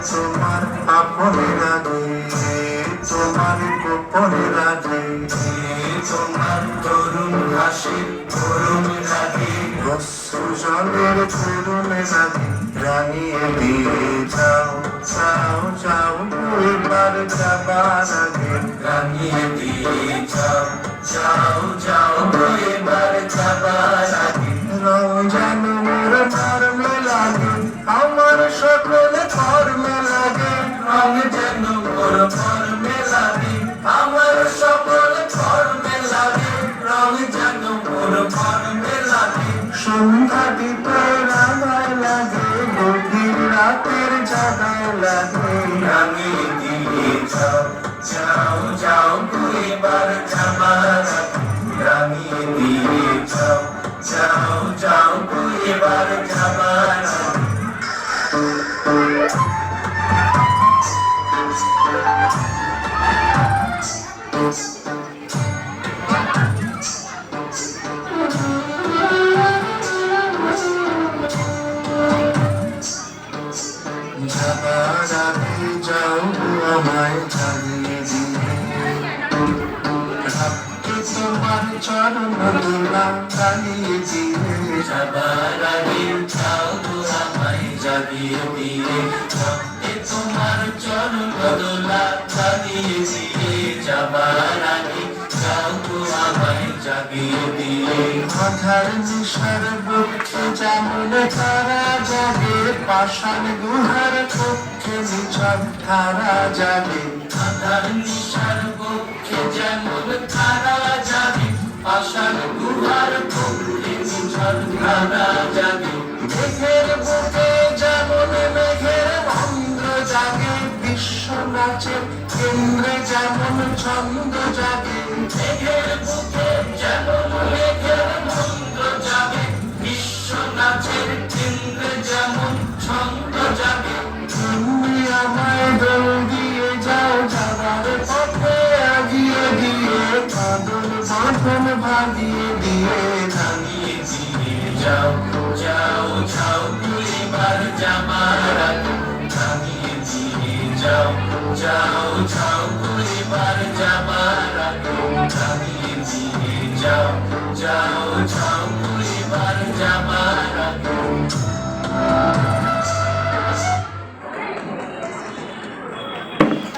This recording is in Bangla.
তোমার আপনের আগে, তোমার গোপনের আগে, তোমার তরুণ হাসির করুণ রাগে, অশ্রু জলের করুণ রাগে রাঙিয়ে দিয়ে যাও, যাও, যাও, এবার যাবার আগে রাঙিয়ে দিয়ে যাও, যাও, যাও, এবার যাবার আগে। রং যেন মোর ধর্মে লাগে, আমার সকলে কর্মে লাগে, রং যেন মোর ধর্মে লাগে, আমার সকলে কর্মে লাগে, রং যেন মোর কর্মে লাগে। সন্ধ্যা দিতে রাঙায় লাগে, গভীর রাতের জাগায় লাগে, রাঙিয়ে দিয়ে যাও, যাও, যাও, এবার যাবার আগে রাঙিয়ে দিয়ে যাও, যাও, যাও, এবার যাবার আগে। যাবার আগে যাও আমায় জানিয়ে দিয়ে, ভাবকে তোমার চরণ দোলা জানিয়ে দিয়ে, যাবার আগে যাও আমায় জানিয়ে দিয়ে, ভাবকে তোমার চরণ দোলা জানিয়ে দিয়ে, যাবার আগে যাও আমায় জাগিয়ে দিয়ে। আধার নিশার বুকে যেমন তারা জাগে, পাষাণ গুহার পক্ষে নিছক তারা জাগে, আধার নিশার বুকে যেমন তারা জাগে, পাষাণ গুহার পক্ষে নিছক তারা জাগে। মেঘের বুকে যেমন মেঘের মন্দ্র জাগে, বিশ্ব নাচের কেন্দ্রে যেমন ছন্দ জাগে, মেঘের বুকে যেমন মেঘের মন্দ্র জাগে, বিশ্ব নাচের কেন্দ্রে যেমন ছন্দ জাগে। তুমি আমায় দোল দিয়ে যাও, যাবার পথে আগিয়ে দিয়ে, বাদল বাঁধন ভাগিয়ে দিয়ে, রাঙিয়ে দিয়ে যাও, যাও, যাও, এবার যাবার আগে রাঙিয়ে দিয়ে যাও, যাও, যাও, এবার যাবার আগে রাঙিয়ে দিয়ে যাও, যাও, যাও।